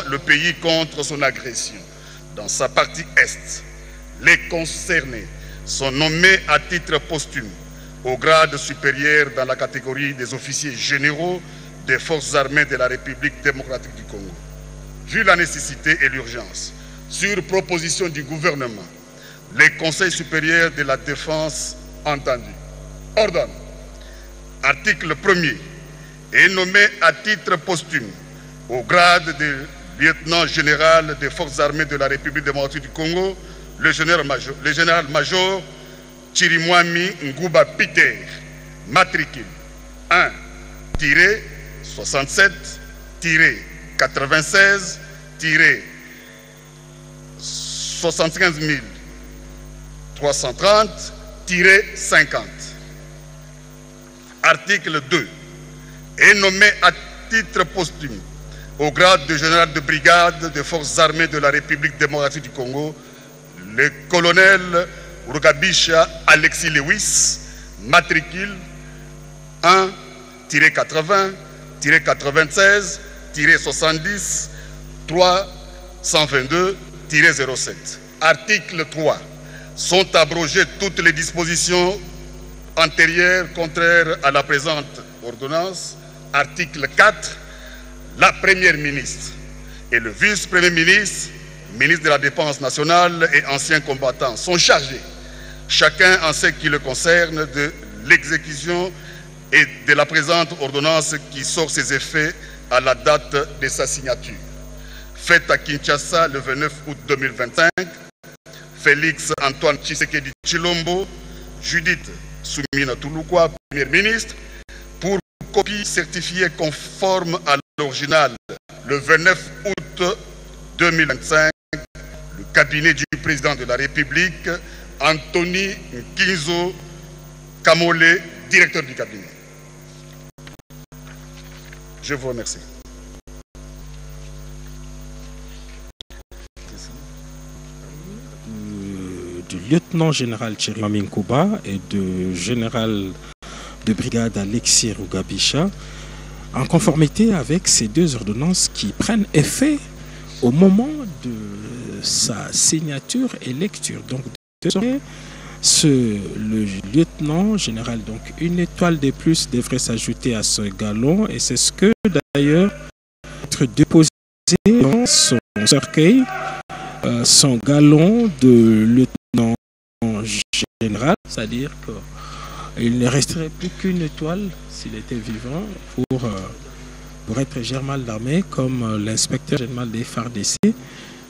le pays contre son agression. Dans sa partie Est, les concernés sont nommés à titre posthume au grade supérieur dans la catégorie des officiers généraux des forces armées de la République démocratique du Congo. Vu la nécessité et l'urgence, sur proposition du gouvernement, les conseils supérieurs de la défense entendus ordonnent, article 1er, est nommé à titre posthume au grade de lieutenant général des forces armées de la République démocratique du Congo, le général-major Chirimwami Ngouba Peter, matricule 1-76-750-330-50. Article 2. Est nommé à titre posthume au grade de général de brigade des forces armées de la République démocratique du Congo, le colonel Rugabisha Alexis Lewis, matricule 1-80-96-70-322-07. Article 3. Sont abrogées toutes les dispositions antérieures contraires à la présente ordonnance. Article 4. La première ministre et le vice-premier ministre, ministre de la Défense nationale et anciens combattants sont chargés, chacun en ce qui le concerne, de l'exécution et de la présente ordonnance qui sort ses effets à la date de sa signature. Faite à Kinshasa le 29 août 2025, Félix Antoine Tshisekedi Tshilombo, Judith Soumina Touloukwa, première ministre, pour copie certifiée conforme à l'original le 29 août 2025, le cabinet du président de la République, Anthony Nkinzo Kamole, directeur du cabinet. Je vous remercie. Du lieutenant général Chirimwami Ngouba et du général de brigade Alexis Rugabisha, en conformité avec ces deux ordonnances qui prennent effet au moment de sa signature et lecture. Donc, le lieutenant général, donc une étoile de plus devrait s'ajouter à ce galon, et c'est ce que d'ailleurs être déposé dans son cercueil, son galon de lieutenant général, c'est-à-dire qu'il ne resterait plus qu'une étoile s'il était vivant pour être général d'armée, comme l'inspecteur général des FARDC,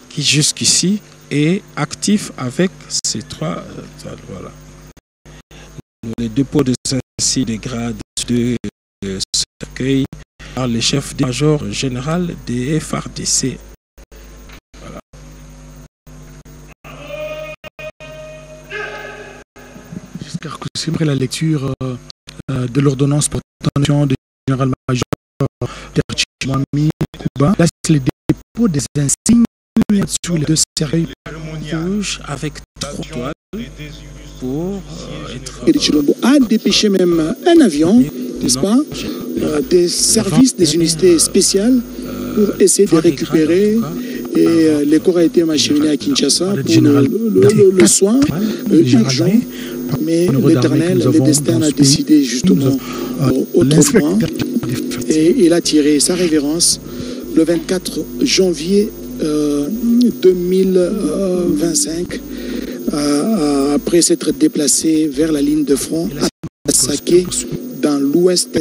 qui jusqu'ici est actif avec ces trois étoiles. Voilà. Les dépôts de ainsi des grades de cercueil par le chef d'état-major général des FARDC. Voilà. J'espère que c'est après la lecture de l'ordonnance pour l'attention du général-major Chirimwami Ngouba. Là, c'est le dépôt des insignes sur les deux cercueils rouges avec 3 étoiles pour être... Chilombo a dépêché même un avion, n'est-ce pas, des services, des unités spéciales pour essayer de récupérer, et les corps a été acheminé à Kinshasa pour le soin urgent, mais l'Éternel, le destin a décidé justement autrement, et il a tiré sa révérence le 24 janvier 2025, après s'être déplacé vers la ligne de front à Saké, dans l'ouest.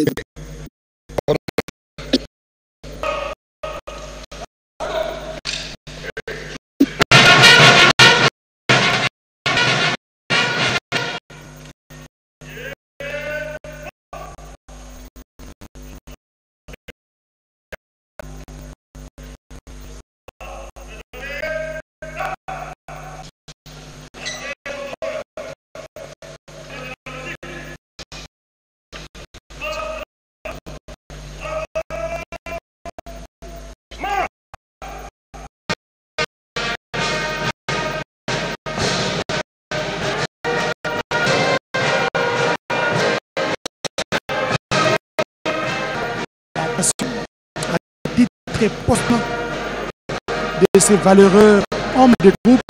de ces valeureux hommes de troupe,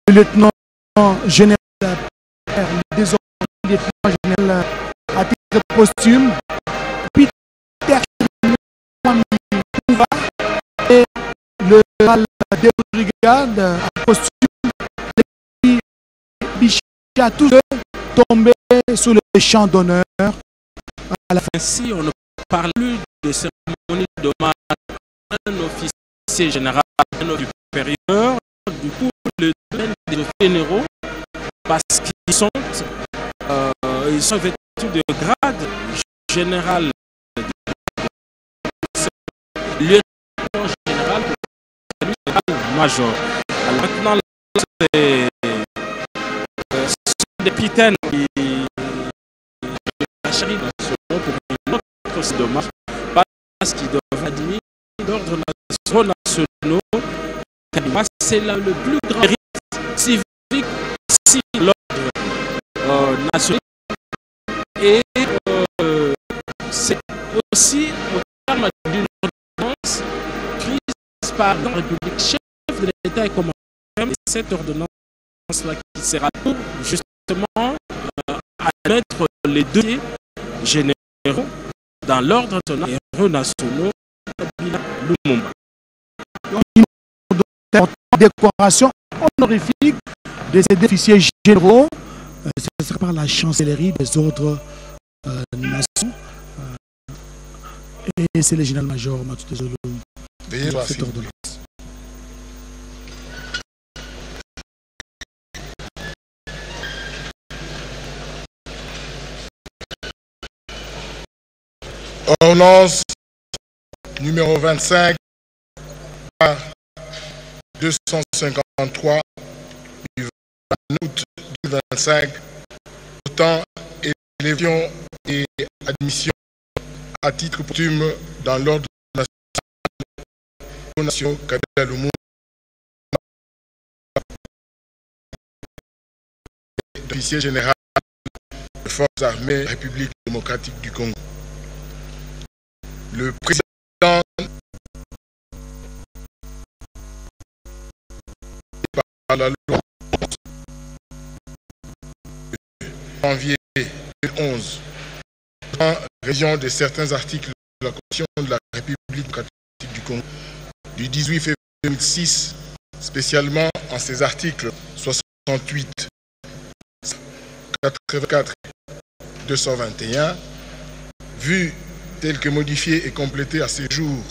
le lieutenant général, désormais lieutenant général à titre posthume, Peter Pouva, et le général de brigade à posthume, Bichat, tous deux tombés sous le champ d'honneur. Ainsi, on ne parle plus de cérémonie d'hommage à un officier général, un officier supérieur, du coup, le domaine des officiers généraux, parce qu'ils sont vêtus de grade général, lieutenant général, major. Alors maintenant, c'est des capitaines qui chéri dans ce nom pour une autre dommage parce qu'ils doivent admettre l'ordre national. C'est le plus grand mérite civique si l'ordre national. Et c'est aussi au terme d'une ordonnance prise par la République, chef de l'État et commandant. Et cette ordonnance-là qui sera pour justement admettre les deux généraux dans l'ordre national et héros nationaux Kabila Lumumba. Une décoration honorifique de ces officiers généraux, ce sera par la chancellerie des ordres nations. Et c'est le général-major Matute Zolo cette ordonnance. Ordonnance numéro 25 253 du 20 août 2025 portant élection et admission à titre posthume dans l'ordre national Kabila Lumumba d'officier général des forces armées République démocratique du Congo. Le président par la loi janvier 2011 en région de certains articles de la Constitution de la République démocratique du Congo du 18 février 2006, spécialement en ses articles 68, 84 et 221, vu tel que modifié et complété à ce jour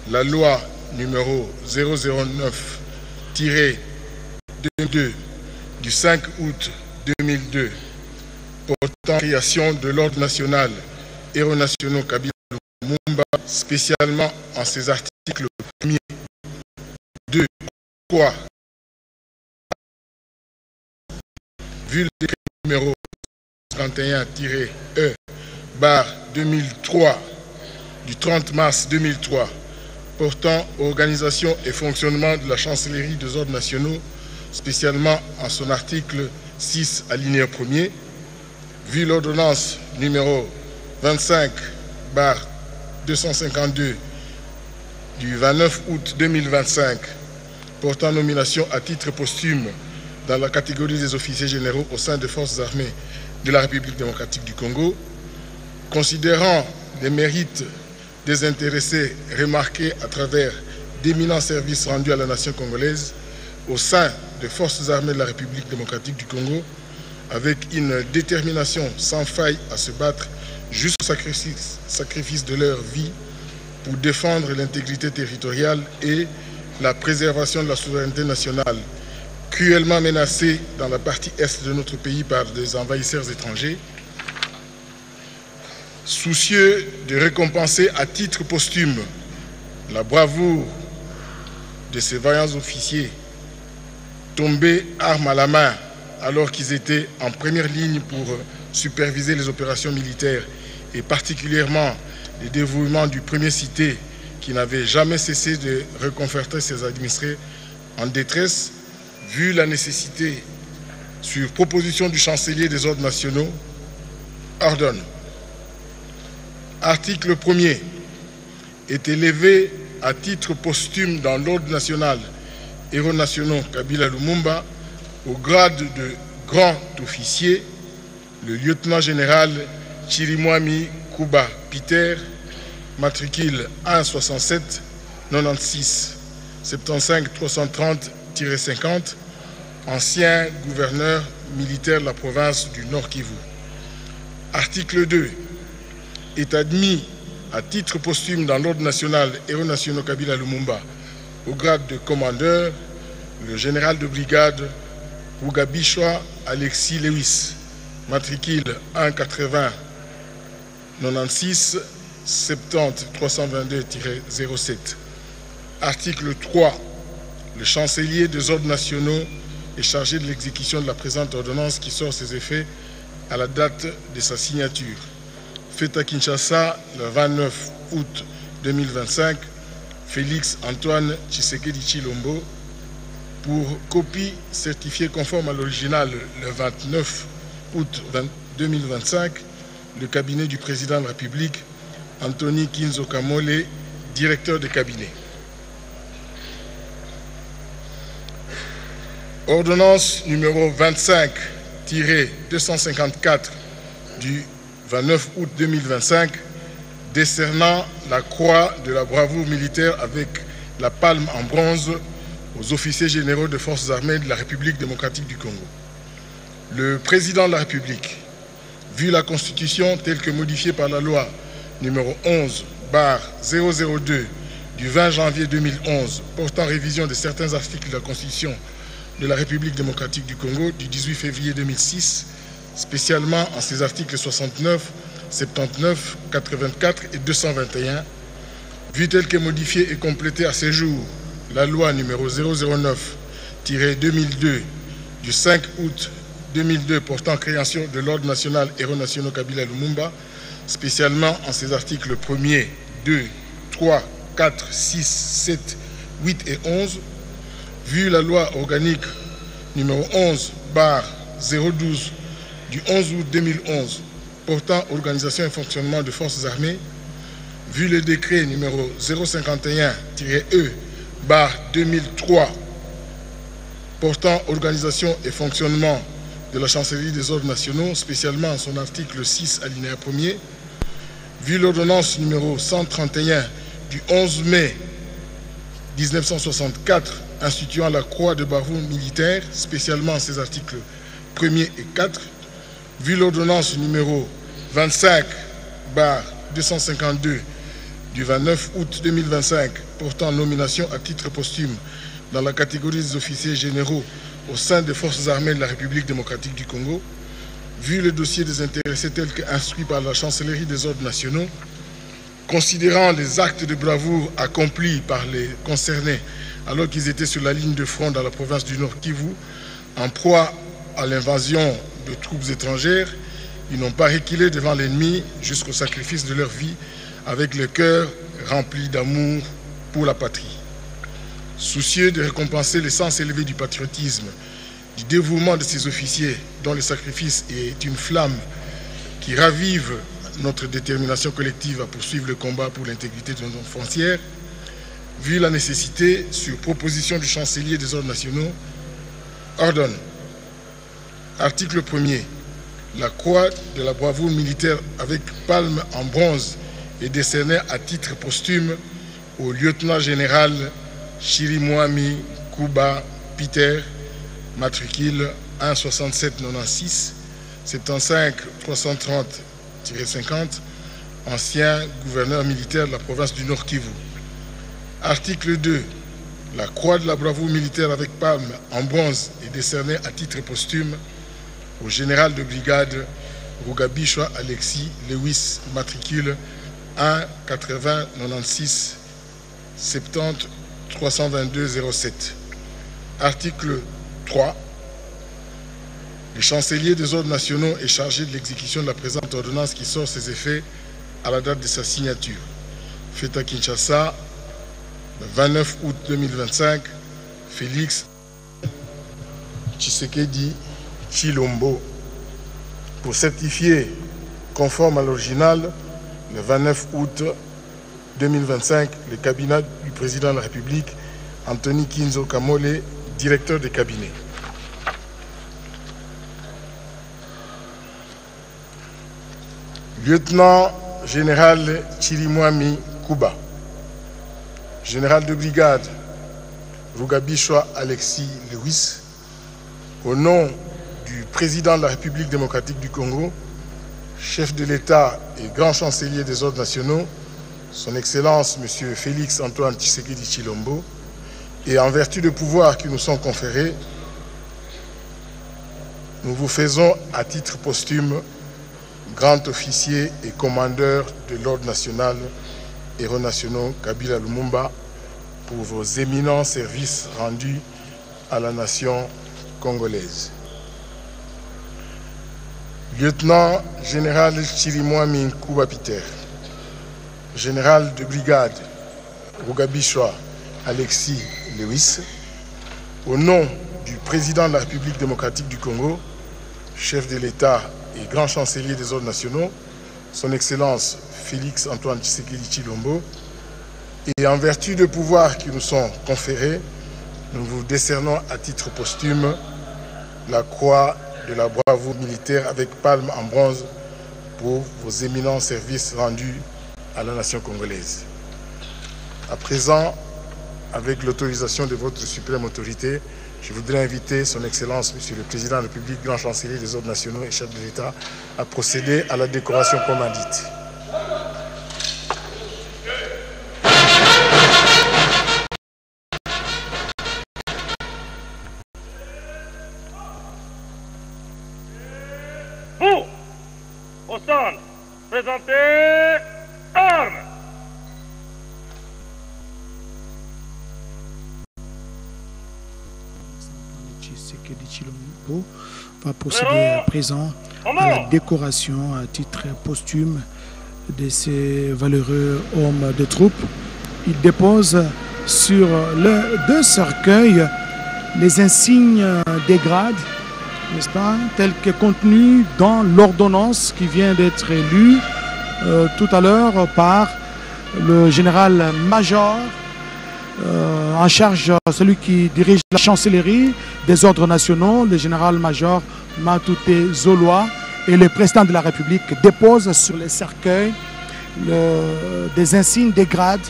la loi numéro 009-2002 du 5 août 2002 portant création de l'ordre national héros nationaux Kabila Lumumba, spécialement en ses articles 1er, 2, 3, vu le décret numéro 31-E/2003 du 30 mars 2003 portant organisation et fonctionnement de la chancellerie des ordres nationaux, spécialement en son article 6 alinéa 1er, vu l'ordonnance numéro 25/252 du 29 août 2025 portant nomination à titre posthume dans la catégorie des officiers généraux au sein des forces armées de la République démocratique du Congo, considérant les mérites des intéressés remarqués à travers d'éminents services rendus à la nation congolaise au sein des forces armées de la République démocratique du Congo, avec une détermination sans faille à se battre jusqu'au sacrifice de leur vie pour défendre l'intégrité territoriale et la préservation de la souveraineté nationale, cruellement menacée dans la partie est de notre pays par des envahisseurs étrangers, soucieux de récompenser à titre posthume la bravoure de ces vaillants officiers tombés armes à la main alors qu'ils étaient en première ligne pour superviser les opérations militaires et particulièrement le dévouement du premier cité qui n'avait jamais cessé de reconforter ses administrés en détresse, vu la nécessité, sur proposition du chancelier des ordres nationaux, ordonne. Article 1er est élevé à titre posthume dans l'ordre national Héros nationaux Kabila Lumumba au grade de grand officier le lieutenant général Chirimwami Kuba Peter, matricule 167 96 75 330-50, ancien gouverneur militaire de la province du Nord Kivu. Article 2. Est admis à titre posthume dans l'ordre national Héros nationaux Kabila Lumumba au grade de commandeur le général de brigade Rugabishwa Alexis Lewis, matricule 180 96 70 322-07. Article 3. Le chancelier des ordres nationaux est chargé de l'exécution de la présente ordonnance qui sort ses effets à la date de sa signature. Fait à Kinshasa le 29 août 2025, Félix Antoine Tshisekedi Tshilombo, pour copie certifiée conforme à l'original le 29 août 2025, le cabinet du président de la République, Anthony Kinzo Kamole, directeur de cabinet. Ordonnance numéro 25-254 du 29 août 2025 décernant la croix de la bravoure militaire avec la palme en bronze aux officiers généraux des forces armées de la République démocratique du Congo. Le président de la République, vu la Constitution telle que modifiée par la loi numéro 11/002 du 20 janvier 2011 portant révision de certains articles de la Constitution de la République démocratique du Congo du 18 février 2006, spécialement en ses articles 69, 79, 84 et 221, vu tel que modifiée et complétée à ce jour la loi numéro 009-2002 du 5 août 2002 portant création de l'ordre national Héros nationaux Kabila Lumumba, spécialement en ses articles 1er, 2, 3, 4, 6, 7, 8 et 11, vu la loi organique numéro 11/012 du 11 août 2011 portant organisation et fonctionnement de forces armées, vu le décret numéro 051-E/2003 portant organisation et fonctionnement de la chancellerie des ordres nationaux, spécialement en son article 6 alinéa 1er, vu l'ordonnance numéro 131 du 11 mai 1964 instituant la croix de bravoure militaire, spécialement en ses articles 1er et 4, vu l'ordonnance numéro 25/252 du 29 août 2025 portant nomination à titre posthume dans la catégorie des officiers généraux au sein des forces armées de la République démocratique du Congo, vu le dossier des intéressés tel qu'instruit par la chancellerie des ordres nationaux, considérant les actes de bravoure accomplis par les concernés alors qu'ils étaient sur la ligne de front dans la province du Nord Kivu, en proie à l'invasion de troupes étrangères, ils n'ont pas reculé devant l'ennemi jusqu'au sacrifice de leur vie avec le cœur rempli d'amour pour la patrie. Soucieux de récompenser l'essence élevée du patriotisme, du dévouement de ces officiers dont le sacrifice est une flamme qui ravive notre détermination collective à poursuivre le combat pour l'intégrité de nos frontières, vu la nécessité, sur proposition du chancelier des ordres nationaux, ordonne. Article 1er. La croix de la bravoure militaire avec palme en bronze est décernée à titre posthume au lieutenant général Chirimwami Kuba Peter, matricule 16796 75 330-50, ancien gouverneur militaire de la province du Nord Kivu. Article 2. La croix de la bravoure militaire avec palme en bronze est décernée à titre posthume au général de brigade Rugabishwa Alexis Lewis, matricule 1 80 96 70 322-07. Article 3. Le chancelier des ordres nationaux est chargé de l'exécution de la présente ordonnance qui sort ses effets à la date de sa signature. Fait à Kinshasa, le 29 août 2025, Félix Tshisekedi Tshilombo. Pour certifier conforme à l'original, le 29 août 2025, le cabinet du président de la République, Anthony Kinzo Kamole, directeur de cabinet. Lieutenant général Chirimwami Kuba, général de brigade Rugabishwa Alexis Lewis, au nom du président de la République démocratique du Congo, chef de l'État et grand chancelier des ordres nationaux, son Excellence M. Félix Antoine Tshisekedi Tshilombo, et en vertu des pouvoirs qui nous sont conférés, nous vous faisons à titre posthume grand officier et commandeur de l'ordre national héros nationaux Kabila Lumumba pour vos éminents services rendus à la nation congolaise. Lieutenant général Chirimwami Kuba Peter, général de brigade Rugabishwa Alexis Lewis, au nom du président de la République démocratique du Congo, chef de l'État et grand chancelier des ordres nationaux, son Excellence Félix Antoine Tshisekedi Tshilombo, et en vertu des pouvoirs qui nous sont conférés, nous vous décernons à titre posthume la croix de la bravoure militaire avec palme en bronze pour vos éminents services rendus à la nation congolaise. À présent, avec l'autorisation de votre suprême autorité, je voudrais inviter son Excellence, Monsieur le Président de la République, grand chancelier des ordres nationaux et chef de l'État, à procéder à la décoration commandite. Vous, au centre, présentez armes. Tshisekedi Tshilombo va procéder à présent à la décoration à titre posthume de ces valeureux hommes de troupe. Il dépose sur les deux cercueils les insignes des grades, n'est-ce pas, tels que contenus dans l'ordonnance qui vient d'être élue tout à l'heure par le général-major en charge, celui qui dirige la chancellerie des ordres nationaux, le général-major Matouté Zoloa, et le président de la République dépose sur les cercueils des insignes des grades.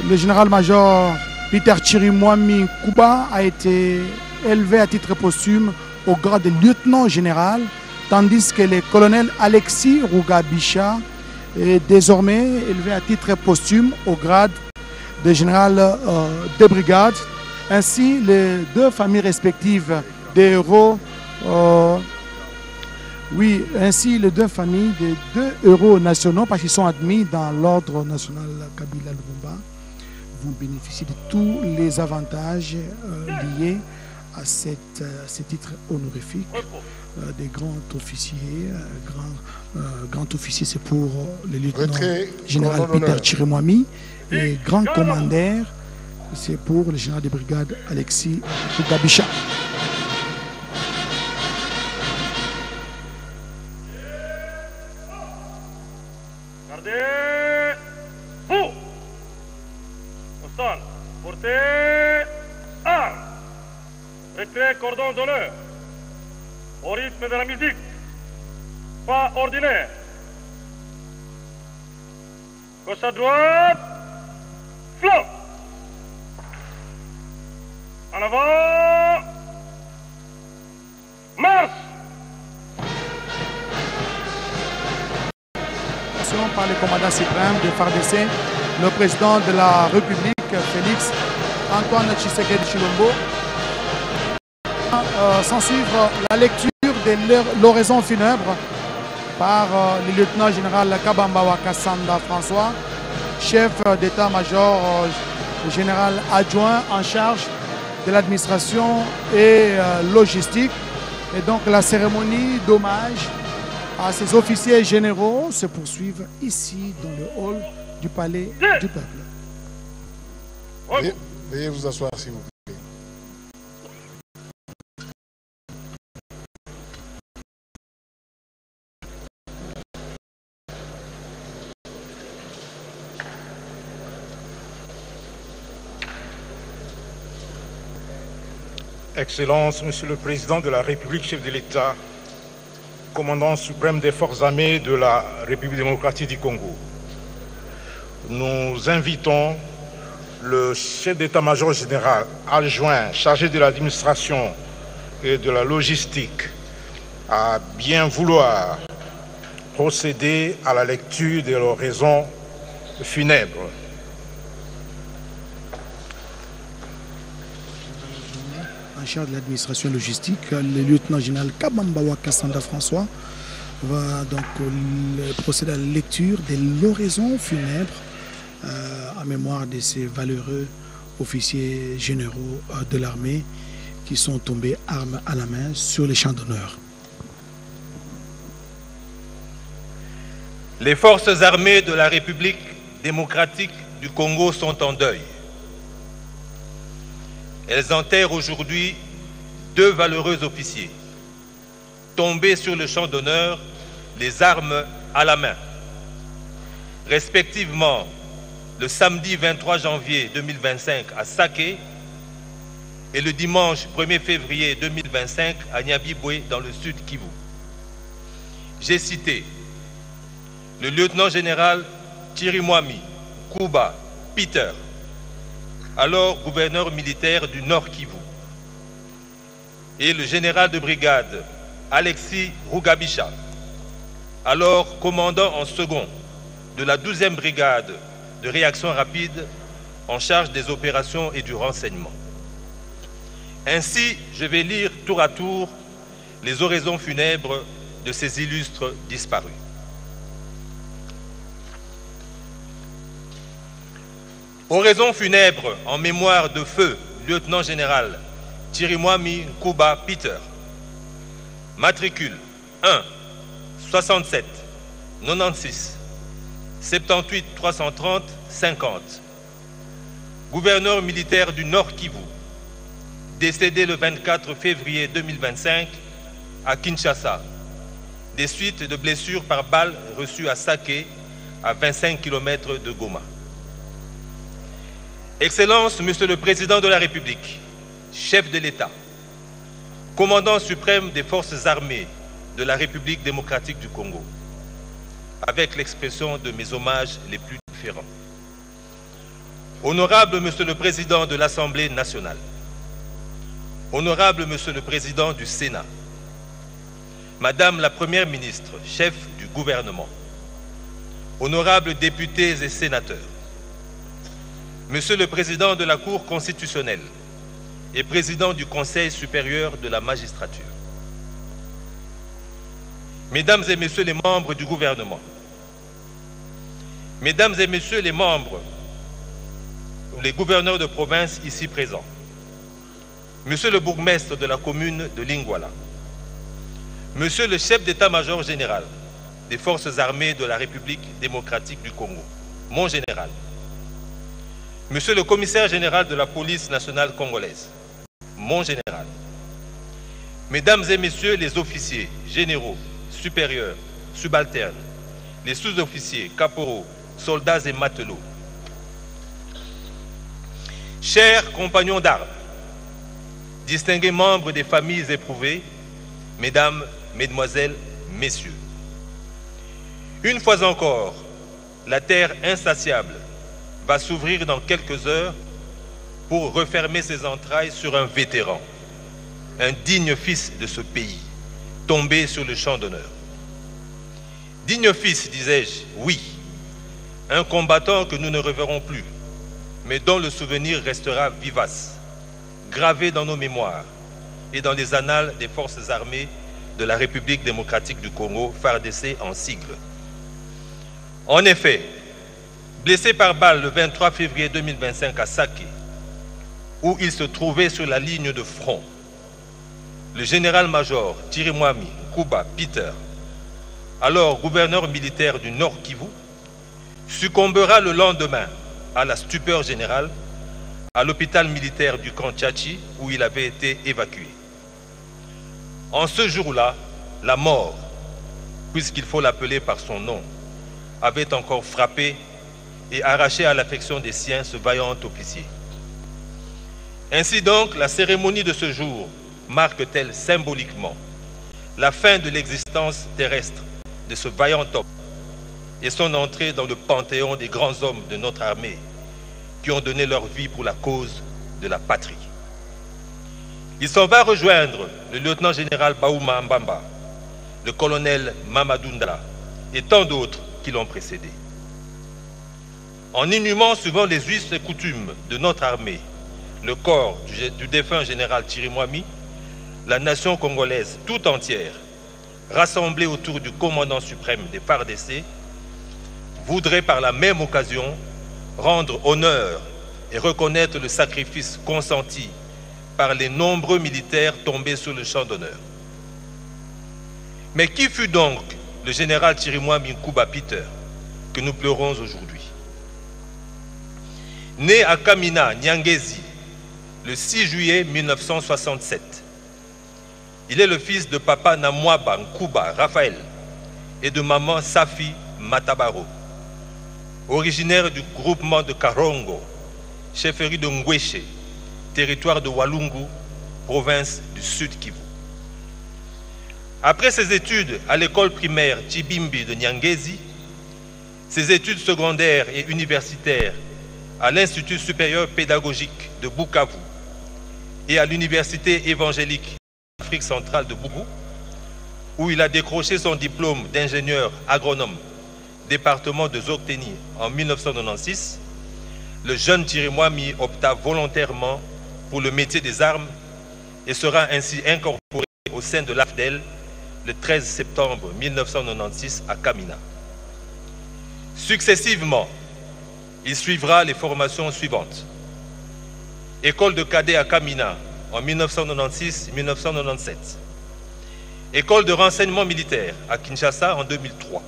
Le général-major Peter Chirimwami Kuba a été élevé à titre posthume au grade de lieutenant général, tandis que le colonel Alexis Rugabisha est désormais élevé à titre posthume au grade de général de brigade. Ainsi, les deux familles respectives des héros, ainsi les deux familles des deux héros nationaux, parce qu'ils sont admis dans l'ordre national Kabila Lumumba, vont bénéficier de tous les avantages liés à ces titres honorifiques des grands officiers. Grand officier, c'est pour le lieutenant général Peter Chirimwami, et grand commandeur, c'est pour le général de brigade Alexis Rugabisha. Gardez vous au stand, portez armes, retrait cordon d'honneur, au rythme de la musique, pas ordinaire. Gauche à droite, flot. En avant, marche. Par le commandant suprême de FARDC, le président de la République, Félix Antoine Tshisekedi Tshilombo. S'en suivre la lecture de l'oraison funèbre par le lieutenant général Kabamba Wakasanda François, chef d'état-major général adjoint en charge de l'administration et logistique. Et donc la cérémonie d'hommage à ces officiers généraux se poursuivent ici dans le hall du palais du peuple. Veuillez vous asseoir s'il vous plaît. Excellences, Monsieur le Président de la République, chef de l'État, commandant suprême des forces armées de la République démocratique du Congo, nous invitons le chef d'état-major général adjoint chargé de l'administration et de la logistique à bien vouloir procéder à la lecture de l'oraison funèbre. En charge de l'administration logistique, le lieutenant-général Kabambawa Kassanda François va donc procéder à la lecture de l'oraison funèbre en mémoire de ces valeureux officiers généraux de l'armée qui sont tombés armes à la main sur les champs d'honneur. Les forces armées de la République démocratique du Congo sont en deuil. Elles enterrent aujourd'hui 2 valeureux officiers, tombés sur le champ d'honneur, les armes à la main. Respectivement, le samedi 23 janvier 2025 à Saké et le dimanche 1er février 2025 à Nyabibwe dans le sud Kivu. J'ai cité le lieutenant-général Chirimwami Kuba Peter, alors gouverneur militaire du Nord Kivu, et le général de brigade Alexis Rugabisha, alors commandant en second de la 12e brigade de réaction rapide en charge des opérations et du renseignement. Ainsi, je vais lire tour à tour les oraisons funèbres de ces illustres disparus. Oraison funèbre en mémoire de feu lieutenant-général Chirimwami Kuba Peter. Matricule 1 67 96 78 330 50. Gouverneur militaire du Nord Kivu, décédé le 24 février 2025 à Kinshasa, des suites de blessures par balles reçues à Saké, à 25 km de Goma. Excellences, Monsieur le Président de la République, chef de l'État, commandant suprême des forces armées de la République démocratique du Congo, avec l'expression de mes hommages les plus différents. Honorable Monsieur le Président de l'Assemblée nationale, Honorable Monsieur le Président du Sénat, Madame la Première ministre, chef du gouvernement, honorables députés et sénateurs, Monsieur le Président de la Cour constitutionnelle et Président du Conseil supérieur de la magistrature, Mesdames et Messieurs les membres du gouvernement, Mesdames et Messieurs les membres, les gouverneurs de province ici présents, Monsieur le bourgmestre de la commune de Lingwala, Monsieur le chef d'état-major général des forces armées de la République démocratique du Congo, mon général, Monsieur le commissaire général de la police nationale congolaise, mon général, Mesdames et Messieurs les officiers, généraux, supérieurs, subalternes, les sous-officiers, caporaux, soldats et matelots, chers compagnons d'armes, distingués membres des familles éprouvées, Mesdames, Mesdemoiselles, Messieurs, une fois encore, la terre insatiable va s'ouvrir dans quelques heures pour refermer ses entrailles sur un vétéran, un digne fils de ce pays, tombé sur le champ d'honneur. Digne fils, disais-je, oui, un combattant que nous ne reverrons plus, mais dont le souvenir restera vivace, gravé dans nos mémoires et dans les annales des forces armées de la République démocratique du Congo, FARDC en sigle. En effet, blessé par balle le 23 février 2025 à Saké, où il se trouvait sur la ligne de front, le général-major Chirimwami Kuba Peter, alors gouverneur militaire du Nord Kivu, succombera le lendemain à la stupeur générale à l'hôpital militaire du camp Tchachi où il avait été évacué. En ce jour-là, la mort, puisqu'il faut l'appeler par son nom, avait encore frappé et arraché à l'affection des siens ce vaillant officier. Ainsi donc, la cérémonie de ce jour marque-t-elle symboliquement la fin de l'existence terrestre de ce vaillant homme et son entrée dans le panthéon des grands hommes de notre armée qui ont donné leur vie pour la cause de la patrie. Il s'en va rejoindre le lieutenant-général Baouma Mbamba, le colonel Mamadou Ndala et tant d'autres qui l'ont précédé. En inhumant suivant les us et coutumes de notre armée le corps du défunt général Thierry Mwami, la nation congolaise tout entière, rassemblée autour du commandant suprême des FARDC, voudrait par la même occasion rendre honneur et reconnaître le sacrifice consenti par les nombreux militaires tombés sur le champ d'honneur. Mais qui fut donc le général Thierry Mwami Nkuba Peter que nous pleurons aujourd'hui? Né à Kamina, Nyangezi, le 6 juillet 1967, il est le fils de papa Namwaba Nkuba Raphaël et de maman Safi Matabaro, originaire du groupement de Karongo, chefferie de Ngweshe, territoire de Walungu, province du Sud Kivu. Après ses études à l'école primaire Chibimbi de Nyangezi, ses études secondaires et universitaires à l'Institut supérieur pédagogique de Bukavu et à l'Université évangélique d'Afrique centrale de Bougou, où il a décroché son diplôme d'ingénieur agronome, département de Zocteni en 1996, le jeune Thierry Mwami opta volontairement pour le métier des armes et sera ainsi incorporé au sein de l'AFDEL le 13 septembre 1996 à Kamina. Successivement, il suivra les formations suivantes. École de cadet à Kamina en 1996-1997. École de renseignement militaire à Kinshasa en 2003.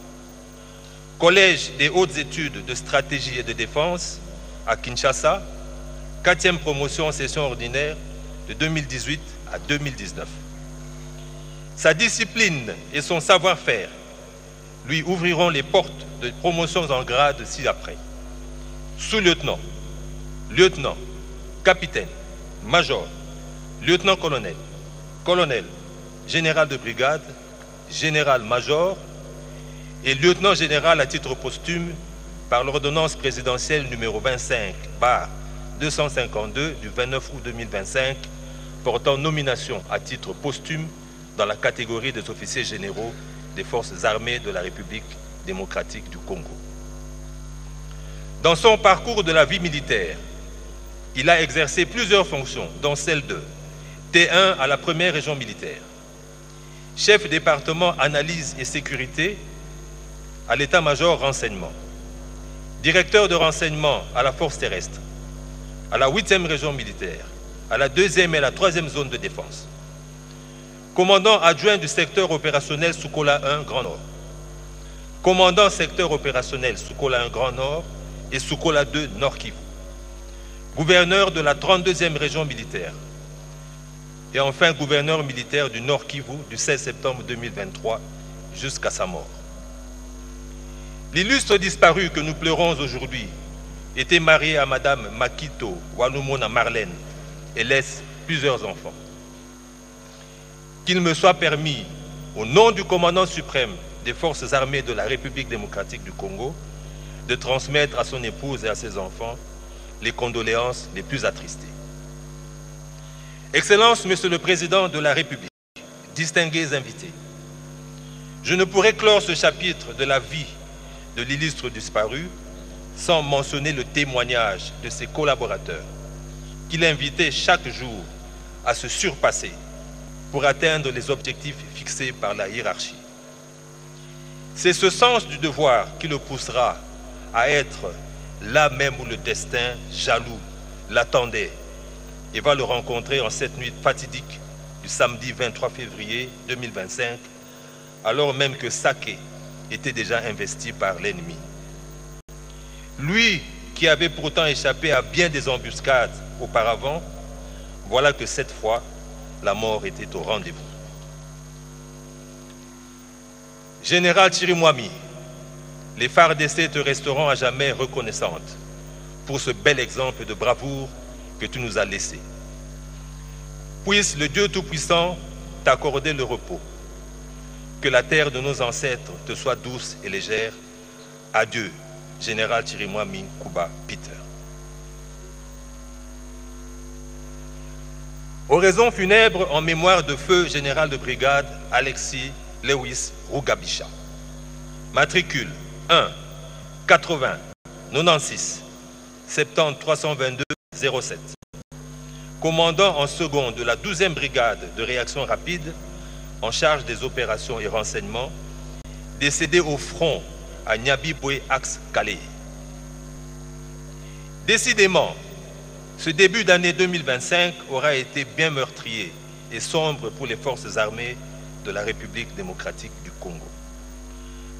Collège des hautes études de stratégie et de défense à Kinshasa, 4e promotion en session ordinaire de 2018 à 2019. Sa discipline et son savoir-faire lui ouvriront les portes de promotions en grade ci-après. Sous-lieutenant, lieutenant, capitaine, major, lieutenant-colonel, colonel, général de brigade, général-major et lieutenant-général à titre posthume par l'ordonnance présidentielle numéro 25/252 du 29 août 2025 portant nomination à titre posthume dans la catégorie des officiers généraux des forces armées de la République démocratique du Congo. Dans son parcours de la vie militaire, il a exercé plusieurs fonctions, dont celle de T1 à la 1re région militaire, chef département analyse et sécurité à l'état-major renseignement, directeur de renseignement à la force terrestre, à la 8e région militaire, à la 2e et la 3e zone de défense, commandant adjoint du secteur opérationnel Soukola 1 Grand Nord, commandant secteur opérationnel Soukola 1 Grand Nord et Soukola 2 Nord Kivu, gouverneur de la 32e région militaire et enfin gouverneur militaire du Nord Kivu du 16 septembre 2023 jusqu'à sa mort. L'illustre disparu que nous pleurons aujourd'hui était marié à Madame Makito Walumona Marlène et laisse plusieurs enfants. Qu'il me soit permis, au nom du commandant suprême des forces armées de la République démocratique du Congo, de transmettre à son épouse et à ses enfants les condoléances les plus attristées. Excellences, Monsieur le Président de la République, distingués invités, je ne pourrais clore ce chapitre de la vie de l'illustre disparu sans mentionner le témoignage de ses collaborateurs qui l'invitaient chaque jour à se surpasser pour atteindre les objectifs fixés par la hiérarchie. C'est ce sens du devoir qui le poussera à être là même où le destin, jaloux, l'attendait et va le rencontrer en cette nuit fatidique du samedi 23 février 2025, alors même que Saké était déjà investi par l'ennemi. Lui qui avait pourtant échappé à bien des embuscades auparavant, voilà que cette fois, la mort était au rendez-vous. Général Thierry Mwami, les FARDC te resteront à jamais reconnaissantes pour ce bel exemple de bravoure que tu nous as laissé. Puisse le Dieu Tout-Puissant t'accorder le repos. Que la terre de nos ancêtres te soit douce et légère. Adieu, Général Chirimwami Kuba Peter. Oraison funèbre en mémoire de feu général de brigade Alexis Lewis Rugabisha. Matricule 1 80 96 70 322 07. Commandant en second de la 12e brigade de réaction rapide en charge des opérations et renseignements, décédé au front à Nyabibwe axe Calais. Décidément, ce début d'année 2025 aura été bien meurtrier et sombre pour les forces armées de la République démocratique du Congo.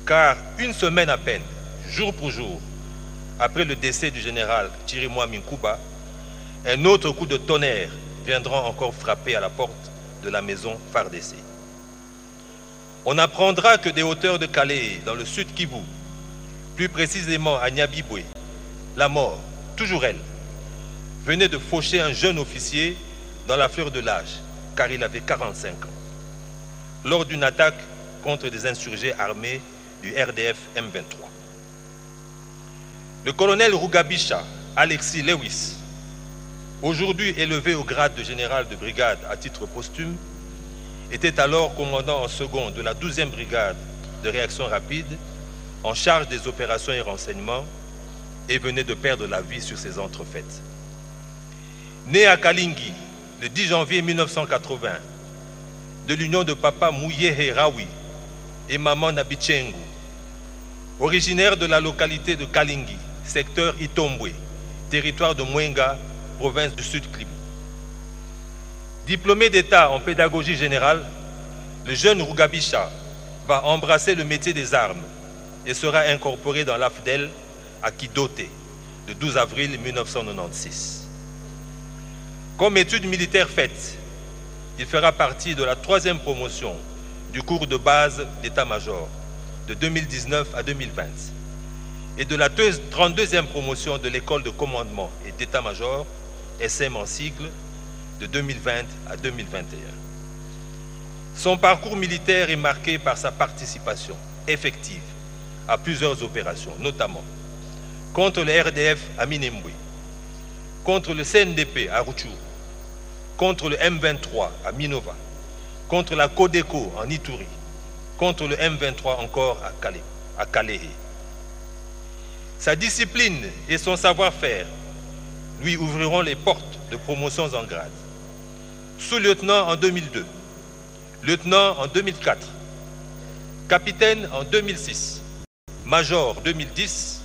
Car une semaine à peine, jour pour jour, après le décès du général Chirimwami Kuba, un autre coup de tonnerre viendra encore frapper à la porte de la maison FARDC. On apprendra que des hauteurs de Calais, dans le sud Kivu, plus précisément à Nyabibwe, la mort, toujours elle, venait de faucher un jeune officier dans la fleur de l'âge, car il avait 45 ans, lors d'une attaque contre des insurgés armés du RDF M23. Le colonel Rugabisha, Alexis Lewis, aujourd'hui élevé au grade de général de brigade à titre posthume, était alors commandant en second de la 12e brigade de réaction rapide en charge des opérations et renseignements et venait de perdre la vie sur ces entrefaites. Né à Kalingi le 10 janvier 1980 de l'union de papa Mouyehe Rawi et maman Nabichengu, originaire de la localité de Kalingi, secteur Itombwe, territoire de Mwenga, province du Sud Kivu. Diplômé d'État en pédagogie générale, le jeune Rugabisha va embrasser le métier des armes et sera incorporé dans l'AFDEL à Kidoté le 12 avril 1996. Comme études militaires faites, il fera partie de la 3e promotion du cours de base d'état-major de 2019 à 2020 et de la 32e promotion de l'école de commandement et d'état-major, SM en sigle, de 2020 à 2021. Son parcours militaire est marqué par sa participation effective à plusieurs opérations, notamment contre le RDF à Minembwe, contre le CNDP à Rutshuru, contre le M23 à Minova, contre la Codeco en Ituri, contre le M23 encore à Calais. Sa discipline et son savoir-faire lui ouvriront les portes de promotions en grade. Sous-lieutenant en 2002, lieutenant en 2004, capitaine en 2006, major 2010,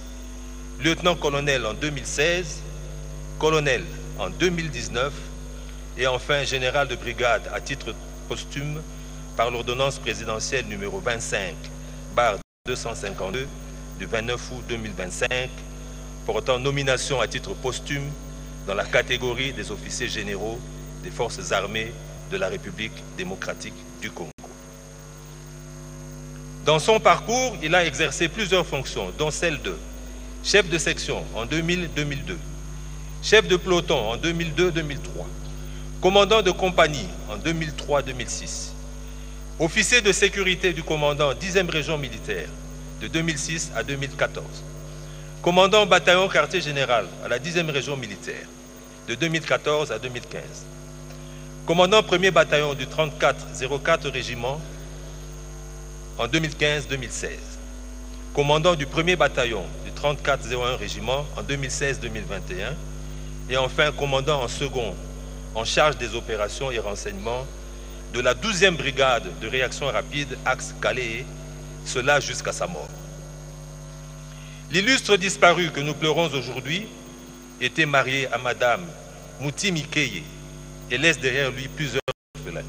lieutenant-colonel en 2016, colonel en 2019 et enfin général de brigade à titre posthume par l'ordonnance présidentielle numéro 25/252 du 29 août 2025 portant nomination à titre posthume dans la catégorie des officiers généraux des forces armées de la République démocratique du Congo. Dans son parcours, il a exercé plusieurs fonctions, dont celle de chef de section en 2000-2002, chef de peloton en 2002-2003, commandant de compagnie en 2003-2006, officier de sécurité du commandant 10e région militaire de 2006 à 2014, commandant bataillon quartier général à la 10e région militaire de 2014 à 2015, commandant 1er bataillon du 3404 régiment en 2015-2016, commandant du 1er bataillon du 3401 régiment en 2016-2021 et enfin commandant en second en charge des opérations et renseignements de la 12e brigade de réaction rapide axe Calais, cela jusqu'à sa mort. L'illustre disparu que nous pleurons aujourd'hui était marié à Madame Mouti Mikeye et laisse derrière lui plusieurs orphelins.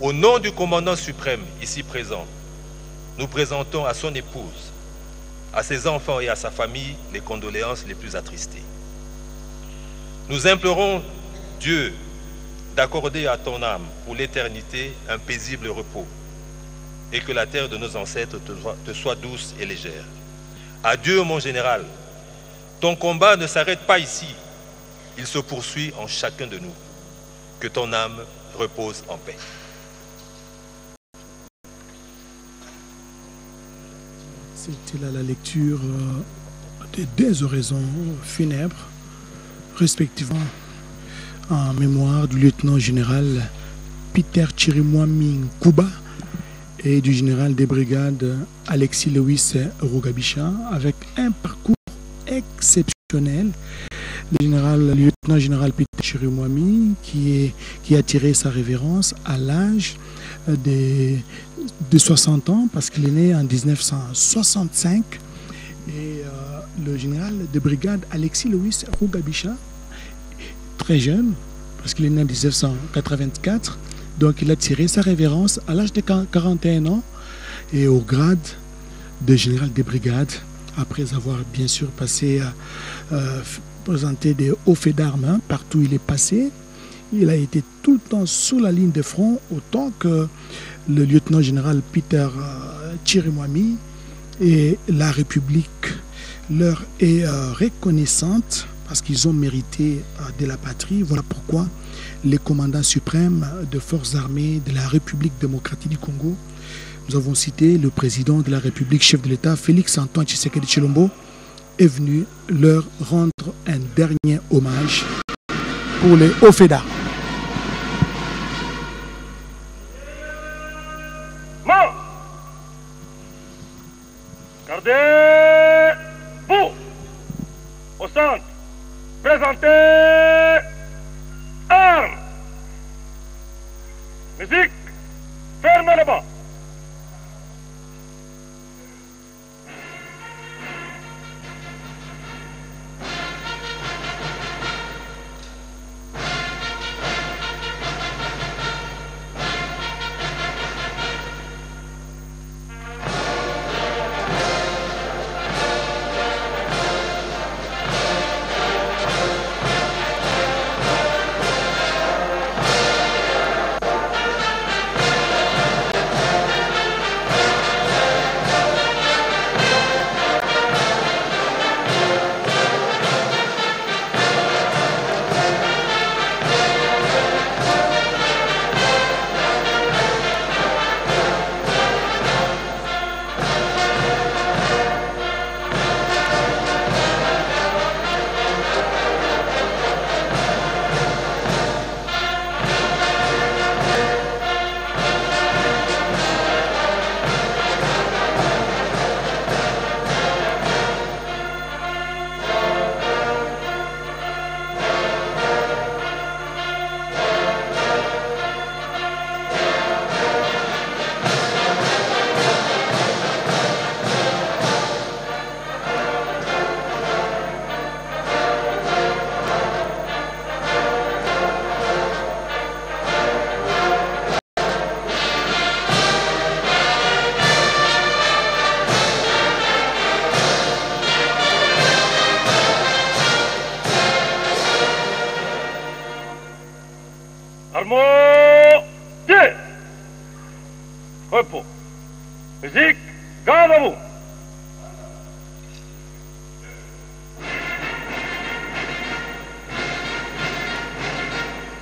Au nom du commandant suprême ici présent, nous présentons à son épouse, à ses enfants et à sa famille les condoléances les plus attristées. Nous implorons Dieu d'accorder à ton âme pour l'éternité un paisible repos et que la terre de nos ancêtres te soit douce et légère. Adieu mon général, ton combat ne s'arrête pas ici, il se poursuit en chacun de nous. Que Que ton âme repose en paix. C'était là la lecture des deux oraisons funèbres, respectivement en mémoire du lieutenant général Peter Chirimwami Nkuba et du général des brigades Alexis Lewis Rugabisha, avec un parcours exceptionnel. Le lieutenant général Peter Chirimwami qui a tiré sa révérence à l'âge de 60 ans, parce qu'il est né en 1965, et le général de brigade Alexis Lewis Rugabisha, très jeune, parce qu'il est né en 1984, donc il a tiré sa révérence à l'âge de 41 ans et au grade de général de brigade, après avoir bien sûr passé présenté des hauts faits d'armes partout où il est passé. Il a été tout le temps sous la ligne de front, autant que le lieutenant général Peter Chirimwami, et la République leur est reconnaissante parce qu'ils ont mérité de la patrie. Voilà pourquoi les commandants suprêmes de forces armées de la République démocratique du Congo, nous avons cité le président de la République, chef de l'État, Félix Antoine Tshisekedi Tshilombo, est venu leur rendre un dernier hommage pour les hauts faits d'armes. Gardez-vous au centre. Présentez armes. Musique. Fermez là-bas. Harmonie. Repos. Musique. Garde à vous.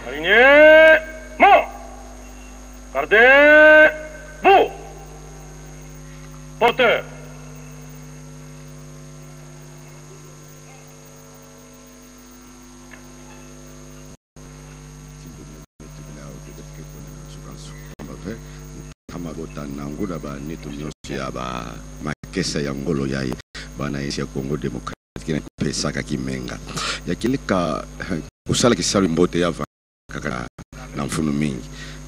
Alignement. Gardez-vous. Porteur. Nangula ba neto nyonso ya ba makesa ya ngolo ya bana esi ya Congo démocratique na pesa ka kimenga ya kilika kusala kisalo mbote ya kaka na mfunu mingi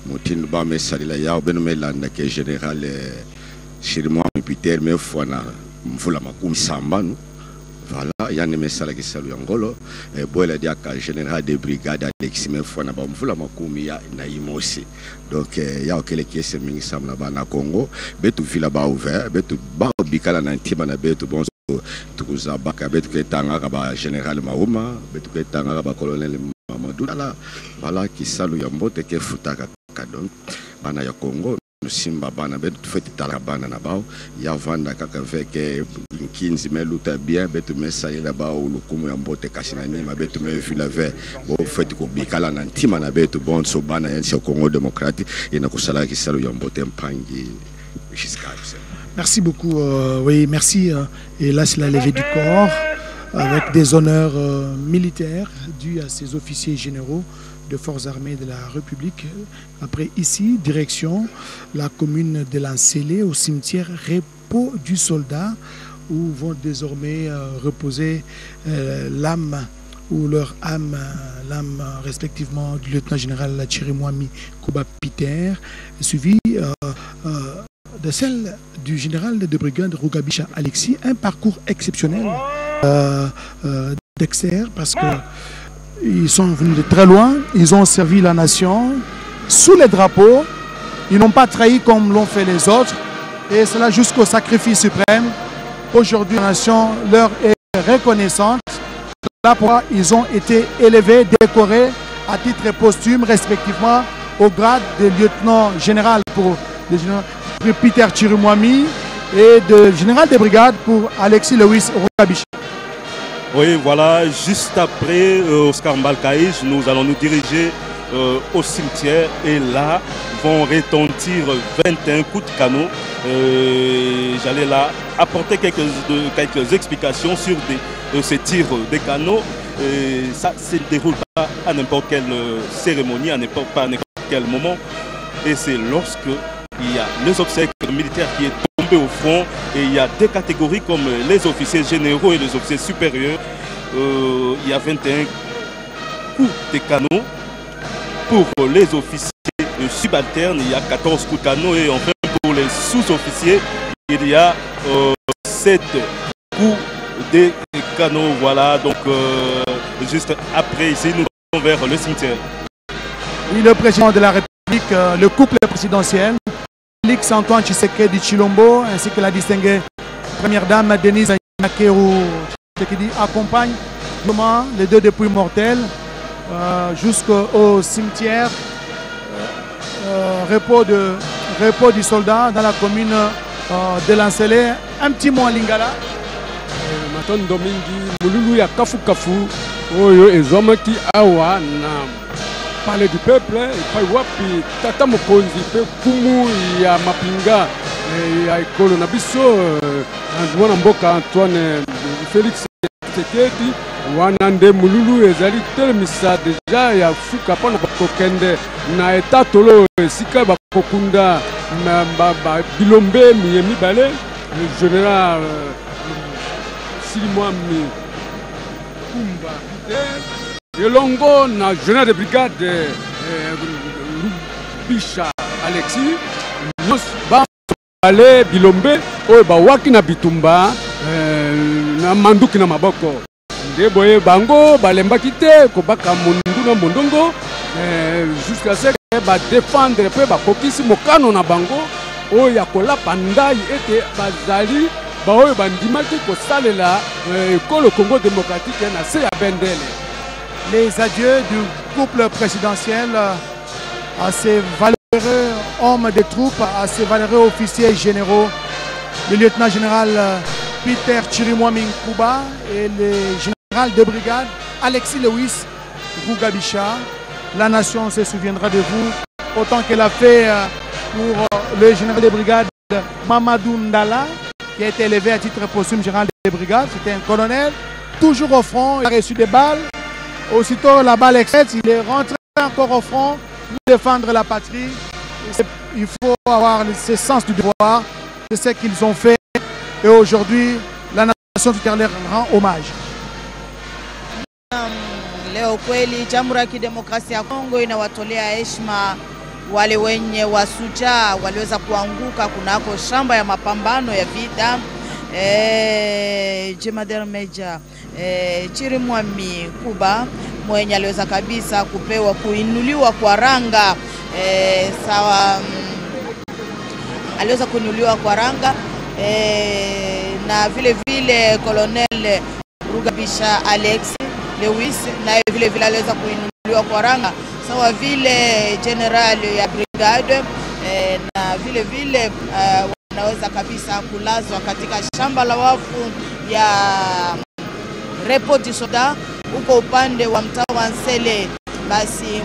motindo ba mesalila ya beno melanda ke général Chirimwami Peter mefwana mvula makumi sambanu. Voilà, il y a un message qui salue Angolo. Boile diaka général de brigade Alexis Mefwana ba mvula makumi ya na imosi. Donc il y a quelques caisses mingi samna ba na Congo, betu vila ba ouvert, betu ba bikala na ntima na betu bon tukuza baka betu ketanga ba général Mauma, betu ketanga ba colonel Mamadou. Voilà qui salue Yambote ke futaka donc bana ya Congo. simba bana betu tufeti tala bana na bao ya vanda kaka veke kinzi me luta bien betu mesa ila bao lukumu ya mbote kashina nima betu me vila ve bo feti ko bikala na ntima na betu bon so bana ya Congo démocratique ina kusala kisalo ya mbote mpangi jusqu'à. Merci beaucoup. Oui, merci. Et là, c'est la levée du corps avec des honneurs militaires dus à ces officiers généraux de forces armées de la République. Après, ici, direction la commune de l'Ancélé au cimetière Repos du Soldat où vont désormais reposer l'âme ou leur âme, l'âme respectivement du lieutenant-général Chirimwami Kuba Peter, suivi de celle du général de brigade Rugabisha Alexis, un parcours exceptionnel d'excellence parce qu'ils sont venus de très loin, ils ont servi la nation sous les drapeaux, ils n'ont pas trahi comme l'ont fait les autres, et cela jusqu'au sacrifice suprême. Aujourd'hui, la nation leur est reconnaissante. Là pourquoi ils ont été élevés, décorés à titre posthume, respectivement au grade de lieutenant général pour Peter Chirimwami et de général de brigade pour Alexis Lewis Rugabisha. Oui, voilà, juste après Oscar Mbalkaïch, nous allons nous diriger au cimetière et là vont retentir 21 coups de canon. J'allais là apporter quelques explications sur ces tirs de canons. Ça ne se déroule pas à n'importe quelle cérémonie, à n'importe quel moment. Et c'est lorsque il y a les obsèques militaires qui est tombé au front et il y a des catégories comme les officiers généraux et les officiers supérieurs. Il y a 21 coups de canon. Pour les officiers subalternes, il y a 14 coups de canon et enfin pour les sous-officiers, il y a 7 coups de canon. Voilà, donc juste après ici, nous allons vers le cimetière. Oui, le président de la République, le couple présidentiel, Félix Antoine Tshisekedi Tshilombo, ainsi que la distinguée première dame Denise Nyakeru Tshisekedi accompagnent les deux dépouilles mortelles jusqu'au cimetière repos du soldat dans la commune de l'Ancélé. Un petit mot en lingala. Matondo mingi mululu ya kafu kafu oyo ezomaki awa na palais du peuple epai wapi tata mokonzi pe kumu ya mapinga ya ekolo na biso mwana mboka Antoine Félix Tshisekedi wana nde mululu ezali telemisa deja ya suka mpona bakokende na etatolo esika bakokunda bilombe mibale général Silimwami Kumba Peter elongo na général de brigade Rugabisha Alexis bale bilombe oyo bawaki na bitumba na manduki na maboko nde boye bango balembaki te kobaka mundu na mondongo jusqu'à ce que badéfendre mpe bakokisi mokano na bango oyo ya kolapa ndai ete bazali baoyo bandimaki kosalela ekolo Congo démocratique na se ya bendele. Les adieux du couple présidentiel à ces valeureux hommes de troupes, à ces valeureux officiers généraux, le lieutenant-général Peter Chirimwami Kuba et le général de brigade Alexis Lewis Rugabisha. La nation se souviendra de vous autant qu'elle a fait pour le général de brigade Mamadou Ndala, qui a été élevé à titre posthume général de brigade. C'était un colonel, toujours au front, il a reçu des balles. Aussitôt la balle extraite, il est rentré encore au front pour défendre la patrie. Il faut avoir ce sens du devoir, c'est ce qu'ils ont fait. Et aujourd'hui, la nation tout à l'heure rend hommage. Leo kweli Jamhuri ya Kidemokrasia ya Kongo inawatolea heshima wale wenye wasuja waliweza kuanguka kunako shamba ya mapambano ya vita. Jemadar Meja Chirimwami Kuba mwenye aliweza kabisa kuinuliwa kwa ranga sawa, aliweza kuinuliwa kwa ranga na vile vile Colonel Rugabisha Alexis Lewis na vile vile aliweza kuinuliwa kwa ranga sawa vile general ya brigade na vile vile wanaweza kabisa kulazwa katika shamba la wafu ya Repos du Soldat huko upande wa mtaa wa Nsele. Basi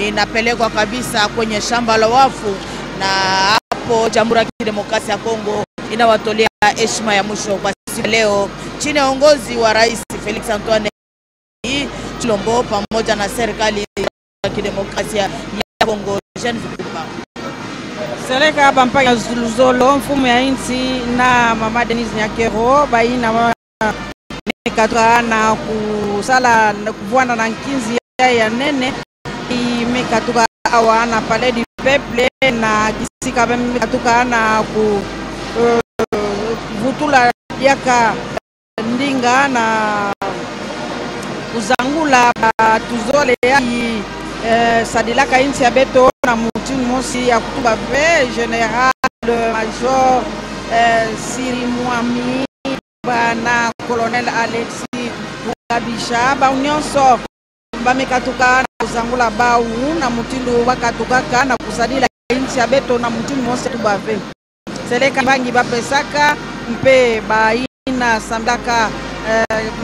inapelekwa kabisa kwenye shamba la wafu, na hapo Jamhuri ya Kidemokrasia ya Kongo inawatolea heshima ya mwisho kwa siku leo chini ya uongozi wa Rais Felix Antoine Tshilombo pamoja na serikali ya Kidemokrasia ya Kongo. Seleka Bampanya Luzolo mfumo ya insi na Mama Denise Nyakero baina mekatoka na kusala kuvuana na nkinzi ya nene imekatoka awana Palais du Peuple na kisika mekatoka na vutula yaka ndinga na kuzangula tuzole ya sadilaka insi ya beto na mutini mosi ya kutuba ve General Major Siri Mwami na Colonel Alexis Bugabisha ba unyonso bamekatuka na kuzangula bau na mutindo wakatukaka na kusadila insi ya beto na mutini mosi tubave seleka bangi bapesaka mpe baina sambaka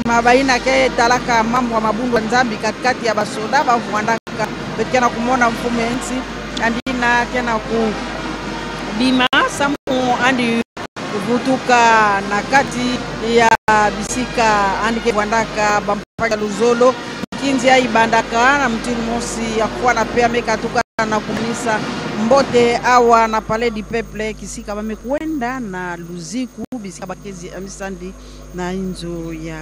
mabaina ke talaka mambo mabundu nzambi katikati ya basoda bavwandaka bekena kumona mfumo ensi andina kena ku bima samu andi kuvutuka na kati ya bisika andike vwandaka bampaka Luzolo kinzi ya ibandaka na mtini mosi ya kuwa na pea mekatuka na kumisa mbote awa na Palais du Peuple kisika bamekuenda na luziku bisika bakezi amisandi na inzo ya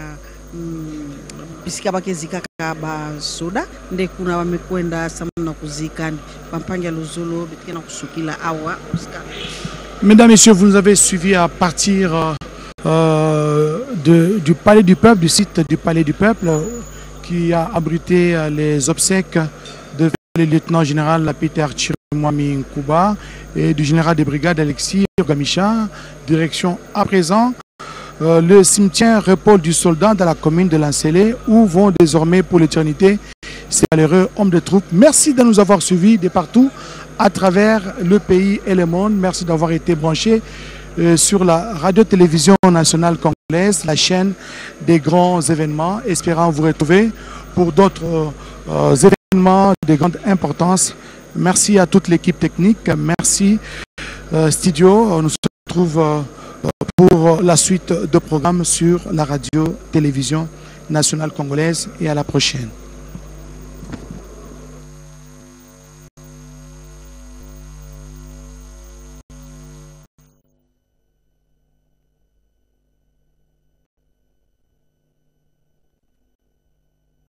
bisika bakezi kaka basoda nde kuna bamekwenda samana kuzikani Bampanga Luzolo bitikena kusukila awa bisika. Mesdames, Messieurs, vous nous avez suivis à partir du Palais du Peuple, du site du Palais du Peuple qui a abrité les obsèques de le lieutenant-général Peter Chirimwami Nkuba et du général de brigade Alexis Bugabisha. Direction à présent le cimetière Repos du Soldat dans la commune de Lansele où vont désormais pour l'éternité ces valeureux hommes de troupe. Merci de nous avoir suivis de partout à travers le pays et le monde. Merci d'avoir été branchés sur la radio-télévision nationale congolaise, la chaîne des grands événements. Espérant vous retrouver pour d'autres événements de grande importance. Merci à toute l'équipe technique. Merci Studio. On se retrouve pour la suite de programmes sur la radio-télévision nationale congolaise et à la prochaine.